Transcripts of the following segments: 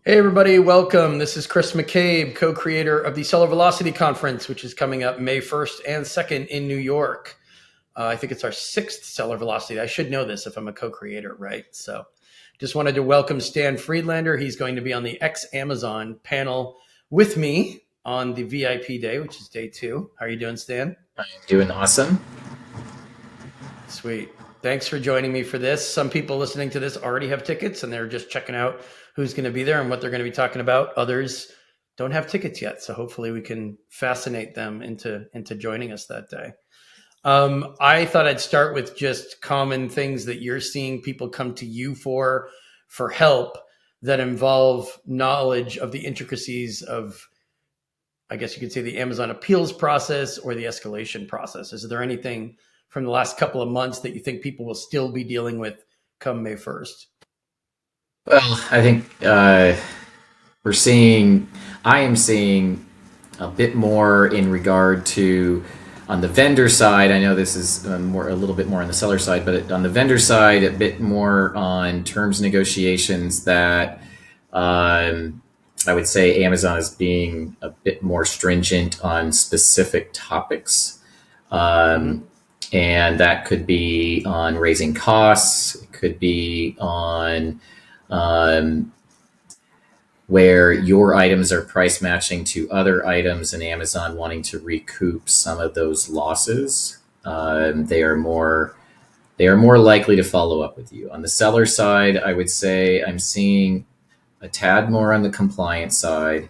Hey, everybody, welcome. This is Chris McCabe, co creator of the Seller Velocity Conference, which is coming up May 1st and 2nd in New York. I think it's our sixth Seller Velocity. I should know this if I'm a co creator, right? So just wanted to welcome Stan Friedlander. He's going to be on the ex Amazon panel with me on the VIP day, which is day 2. How are you doing, Stan? I'm doing awesome. Sweet. Thanks for joining me for this. Some people listening to this already have tickets and they're just checking out who's going to be there and what they're going to be talking about. Others don't have tickets yet, so hopefully we can fascinate them into joining us that day. I thought I'd start with just common things that you're seeing people come to you for help that involve knowledge of the intricacies of, I guess you could say, the Amazon appeals process or the escalation process. Is there anything from the last couple of months that you think people will still be dealing with come May 1st? Well, I think we're seeing, I am seeing a bit more in regard to on the vendor side. I know this is a little bit more on the seller side, but on the vendor side, a bit more on terms negotiations that I would say Amazon is being a bit more stringent on specific topics. Mm-hmm. Um, and that could be on raising costs, it could be on um, where your items are price matching to other items and Amazon wanting to recoup some of those losses. They are more likely to follow up with you. On the seller side, I would say I'm seeing a tad more on the compliance side,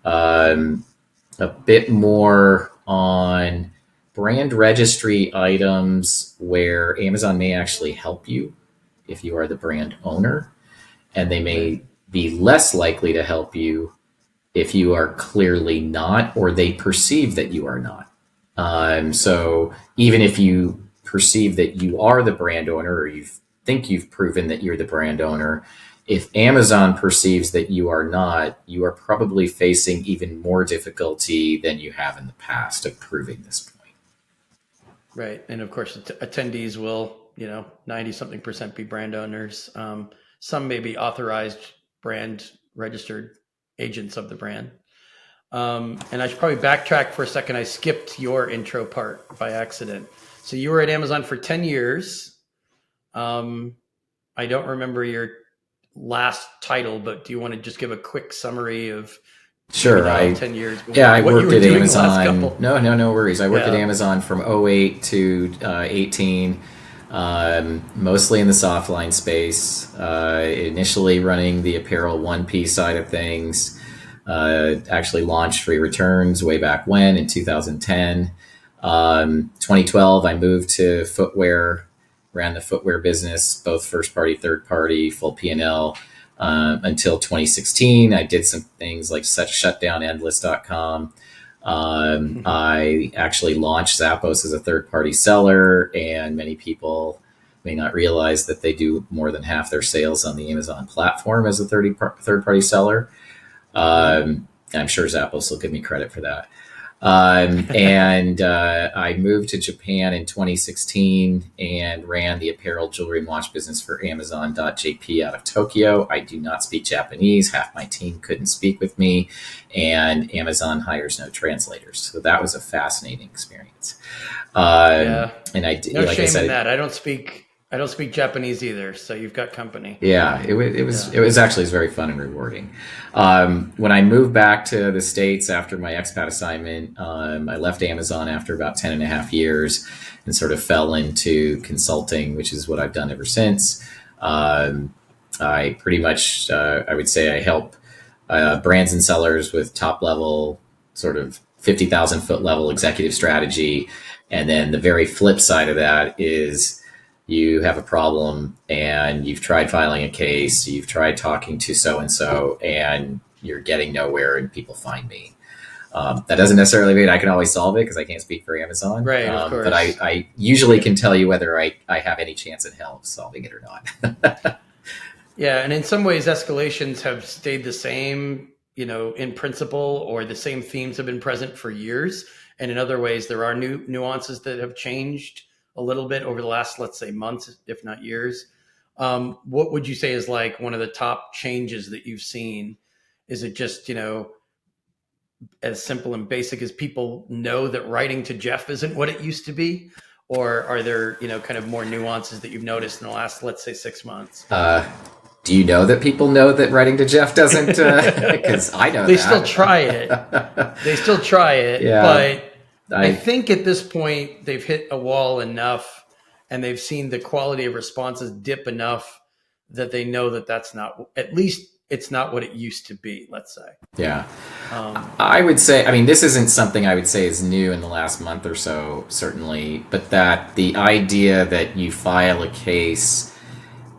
um, a bit more on brand registry items where Amazon may actually help you if you are the brand owner, and they Right. may be less likely to help you if you are clearly not, or they perceive that you are not. So even if you perceive that you are the brand owner, or you think you've proven that you're the brand owner, if Amazon perceives that you are not, you are probably facing even more difficulty than you have in the past of proving this point. Right. And of course, attendees will, 90 something percent be brand owners. Some may be authorized brand registered agents of the brand. And I should probably backtrack for a second. I skipped your intro part by accident. So you were at Amazon for 10 years. Um, I don't remember your last title, but do you want to just give a quick summary of maybe Sure, not all I 10 years, but yeah, I what you worked were at doing the last Amazon. couple? No worries. I worked at Yeah. Amazon from '08 to 18, mostly in the softline space. Initially running the apparel one piece side of things. Actually launched free returns way back when in 2010. 2012, I moved to footwear, ran the footwear business, both first party, third party, full P&L. Until 2016, I did some things like shut down endless.com. I actually launched Zappos as a third party seller, and many people may not realize that they do more than half their sales on the Amazon platform as a third party seller. Mm-hmm. I'm sure Zappos will give me credit for that. And I moved to Japan in 2016 and ran the apparel, jewelry, and watch business for Amazon.jp out of Tokyo. I do not speak Japanese. Half my team couldn't speak with me, and Amazon hires no translators. So that was a fascinating experience. Yeah. And No like I shame in said, that. I don't speak Japanese either, so you've got company. yeah, it was Yeah. it was actually very fun and rewarding. When I moved back to the States after my expat assignment, I left Amazon after about 10 and a half years and sort of fell into consulting, which is what I've done ever since. I pretty much, I would say I help brands and sellers with top level, sort of 50,000 foot level executive strategy. And then the very flip side of that is you have a problem and you've tried filing a case, you've tried talking to so and so, and you're getting nowhere, and people find me. That doesn't necessarily mean I can always solve it because I can't speak for Amazon, Right, of but I, course. I usually can tell you whether I have any chance in hell of solving it or not. Yeah, and in some ways, escalations have stayed the same, in principle, or the same themes have been present for years. And in other ways, there are new nuances that have changed a little bit over the last, let's say, months, if not years. What would you say is like one of the top changes that you've seen Is it just, as simple and basic as people know that writing to Jeff isn't what it used to be? Or are there, kind of more nuances that you've noticed in the last, let's say, 6 months? Do you know that people know that writing to Jeff doesn't? Because I know They still try it. that. They still try it, Yeah, but I think at this point they've hit a wall enough and they've seen the quality of responses dip enough that they know that that's not, at least it's not what it used to be, let's say. yeah. Um, I would say, I mean, this isn't something I would say is new in the last month or so, certainly, but that the idea that you file a case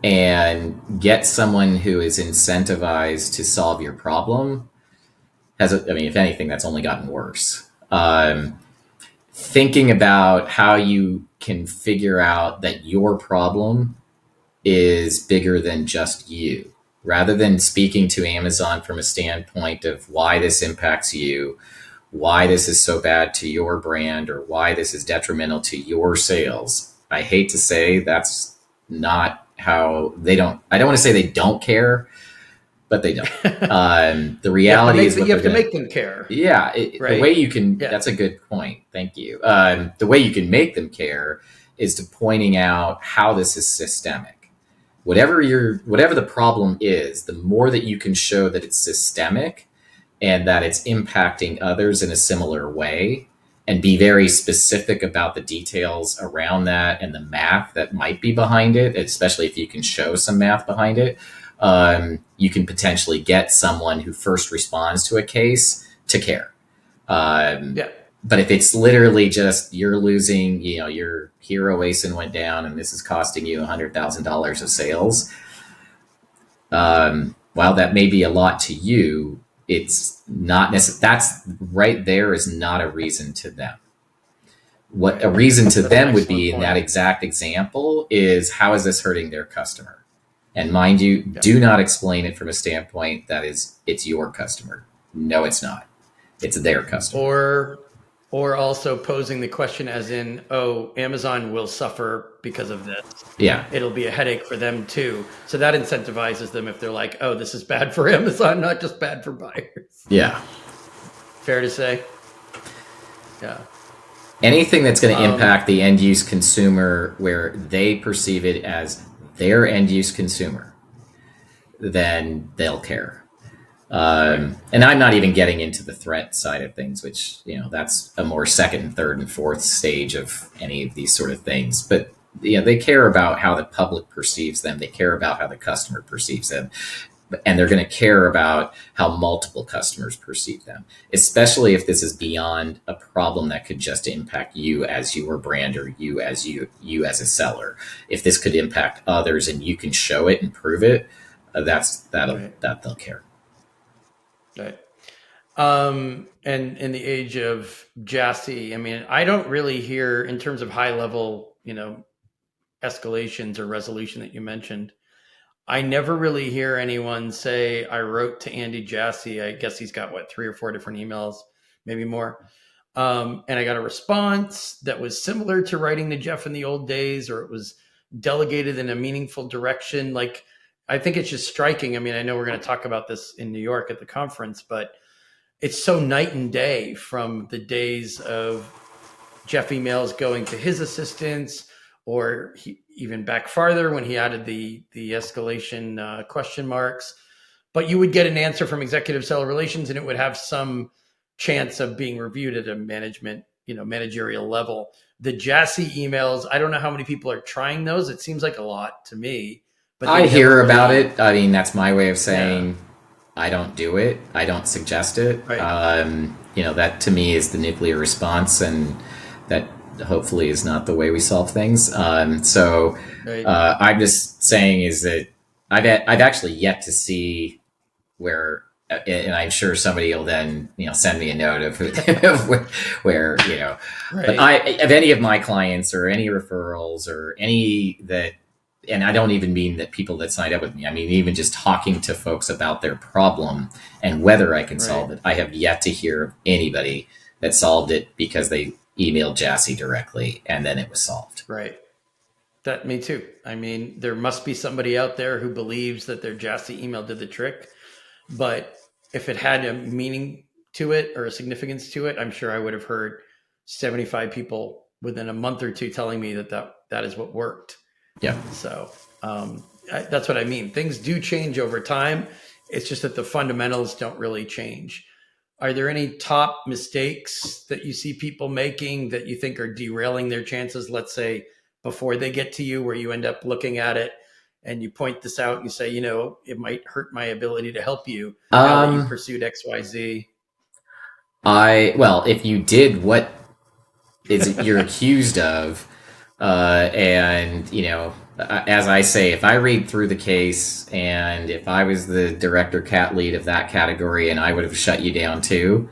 and get someone who is incentivized to solve your problem has, I mean, if anything, that's only gotten worse. Thinking about how you can figure out that your problem is bigger than just you, rather than speaking to Amazon from a standpoint of why this impacts you, why this is so bad to your brand, or why this is detrimental to your sales. I hate to say that's not how they don't. I don't want to say they don't care, but they don't. The reality is what you they're have to going to. make them care, Yeah, the way right? you can. Yeah. That's a good point. Thank you. The way you can make them care is to pointing out how this is systemic. Whatever the problem is, the more that you can show that it's systemic and that it's impacting others in a similar way, and be very specific about the details around that and the math that might be behind it, especially if you can show some math behind it, you can potentially get someone who first responds to a case to care. Um, Yeah. but if it's literally just you're losing, your hero ASIN went down and this is costing you $100,000 of sales, while that may be a lot to you, it's not necessarily, that's right there is not a reason to them. What a Right. reason to That's an them would excellent be in that point. exact example is how is this hurting their customer? And mind you, Yeah. do not explain it from a standpoint that is it's your customer. No, it's not. It's their customer. Or or also posing the question as in, oh, Amazon will suffer because of this. Yeah. It'll be a headache for them too. So that incentivizes them if they're like, oh, this is bad for Amazon, not just bad for buyers. Yeah. Fair to say? Yeah. Anything that's going to Um, impact the end use consumer where they perceive it as their end use consumer, then they'll care. right. And I'm not even getting into the threat side of things, which, that's a more second and third and fourth stage of any of these sort of things. But, they care about how the public perceives them. They care about how the customer perceives them. And they're going to care about how multiple customers perceive them, especially if this is beyond a problem that could just impact you as your brand or you as a seller. If this could impact others and you can show it and prove it, Right. that they'll care. Right. And in the age of Jassy, I mean, I don't really hear in terms of high level, escalations or resolution that you mentioned. I never really hear anyone say, I wrote to Andy Jassy. I guess he's got what, 3 or 4 different emails, maybe more. And I got a response that was similar to writing to Jeff in the old days, or it was delegated in a meaningful direction. Like, I think it's just striking. I mean, I know we're going to talk about this in New York at the conference, but it's so night and day from the days of Jeff emails going to his assistants, or even back farther when he added the escalation question marks. But you would get an answer from executive seller relations, and it would have some chance of being reviewed at a managerial level. The Jassy emails, I don't know how many people are trying those. It seems like a lot to me, but I they never hear about really. it. I mean, that's my way of Yeah. saying I don't do it. I don't suggest it. Right. That to me is the nuclear response, and that hopefully is not the way we solve things. Right. I'm just saying is that I've actually yet to see where, and I'm sure somebody will then send me a note of where but Right. of any of my clients or any referrals or any that, and I don't even mean that people that signed up with me. I mean, even just talking to folks about their problem and whether I can Right. solve it. I have yet to hear of anybody that solved it because they emailed Jassy directly and then it was solved. Right. That me too. I mean, there must be somebody out there who believes that their Jassy email did the trick, but if it had a meaning to it or a significance to it, I'm sure I would have heard 75 people within a month or two telling me that is what worked. Yeah. So that's what I mean. Things do change over time. It's just that the fundamentals don't really change. Are there any top mistakes that you see people making that you think are derailing their chances, let's say, before they get to you, where you end up looking at it and you point this out and you say, it might hurt my ability to help you now that you Um, pursued XYZ? well, if you did what is it you're accused of, and as I say, if I read through the case and if I was the director cat lead of that category and I would have shut you down too,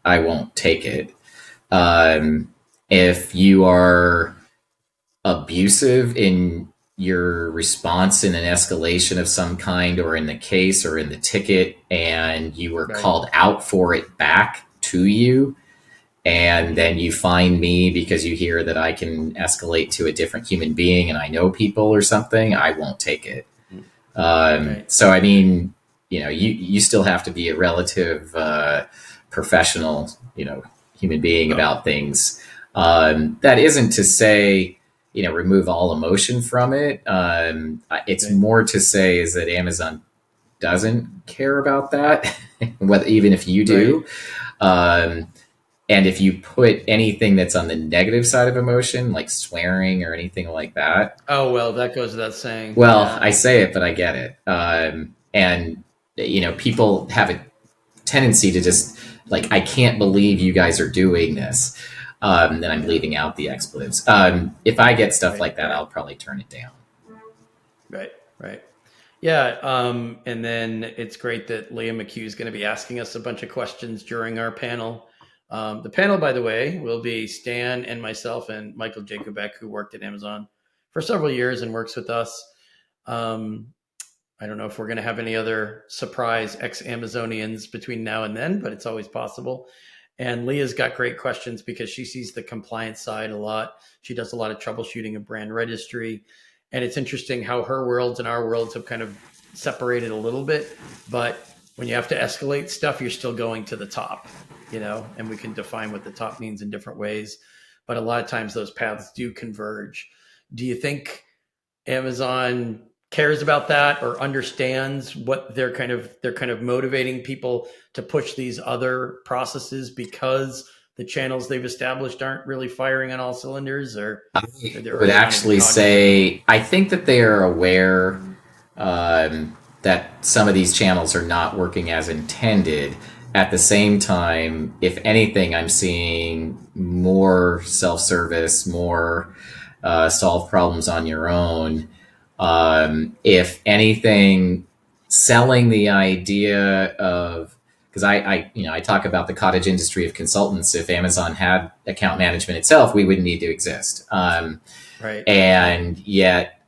I won't take it. If you are abusive in your response in an escalation of some kind or in the case or in the ticket and you were Right. called out for it back to you, and then Mm-hmm. you find me because you hear that I can escalate to a different human being and I know people or something, I won't take it. Right. So I mean, you still have to be a relative professional, human being Oh, about things. That isn't to say, remove all emotion from it. It's right. more to say is that Amazon doesn't care about that, whether even if you Right. do. Um, and if you put anything that's on the negative side of emotion, like swearing or anything like that, Oh, well, that goes without saying. well, Yeah. I say it, but I get it. And, people have a tendency to just, like, I can't believe you guys are doing this. Then I'm Yeah. leaving out the expletives. If I get stuff Right. like that, Right. I'll probably turn it down. Right. Right. Yeah. And then it's great that Leah McHugh is going to be asking us a bunch of questions during our panel. The panel, by the way, will be Stan and myself and Michael Jacobek, who worked at Amazon for several years and works with us. Um, I don't know if we're going to have any other surprise ex-Amazonians between now and then, but it's always possible. And Leah's got great questions because she sees the compliance side a lot. She does a lot of troubleshooting of brand registry. And it's interesting how her worlds and our worlds have kind of separated a little bit. But when you have to escalate stuff, you're still going to the top, and we can define what the top means in different ways. But a lot of times those paths do converge. Do you think Amazon cares about that or understands what they're kind of motivating people to push these other processes because the channels they've established aren't really firing on all cylinders, or I or would are they not even actually cognizant of it? say I think that they are aware that some of these channels are not working as intended. At the same time, if anything, I'm seeing more self service, more solve problems on your own. If anything, selling the idea of because I talk about the cottage industry of consultants. If Amazon had account management itself, we wouldn't need to exist. Right. Right. And yet,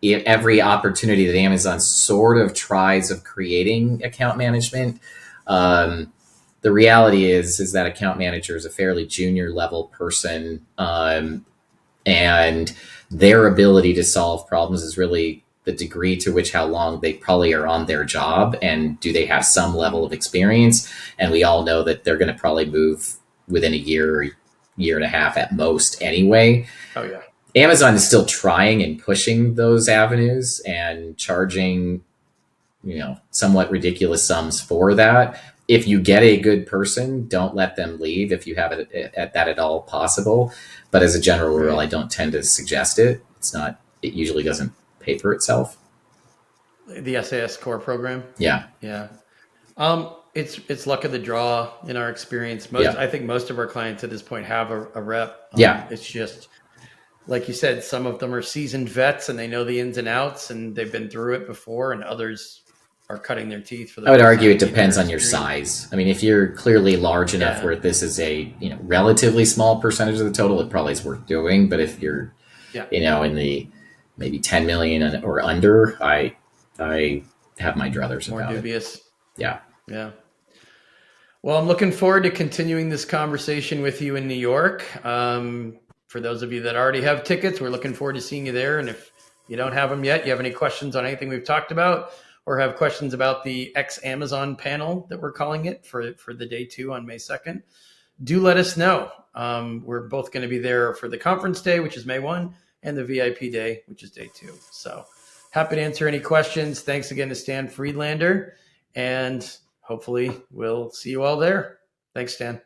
every opportunity that Amazon sort of tries of creating account management, the reality is that account manager is a fairly junior level person, and their ability to solve problems is really the degree to which how long they probably are on their job and do they have some level Mm-hmm. of experience. And we all know that they're going to probably move within a year and a half at most anyway. Oh yeah. Amazon is still trying and pushing those avenues and charging, somewhat ridiculous sums for that. If you get a good person, don't let them leave if you have it at that at all possible. But as a general rule, Right. I don't tend to suggest it. It usually doesn't pay for itself. The SAS core program. Yeah. Yeah. It's luck of the draw in our experience. Yeah. I think most of our clients at this point have a rep. Yeah. It's just like you said, some of them are seasoned vets and they know the ins and outs and they've been through it before, and others are cutting their teeth for the I would first argue time, it maybe depends their on your experience. size. I mean, if you're clearly large enough Yeah. where this is a relatively small percentage of the total, it probably is worth doing. But if you're Yeah. in the maybe 10 million or under, I have my druthers More about it. dubious. Yeah. Yeah. Well, I'm looking forward to continuing this conversation with you in New York. For those of you that already have tickets, we're looking forward to seeing you there. And if you don't have them yet, you have any questions on anything we've talked about, or have questions about the Amazon panel that we're calling it for the day 2 on May 2nd, do let us know. We're both going to be there for the conference day, which is May 1, and the VIP day, which is day 2. So happy to answer any questions. Thanks again to Stan Friedlander, and hopefully we'll see you all there. Thanks, Stan.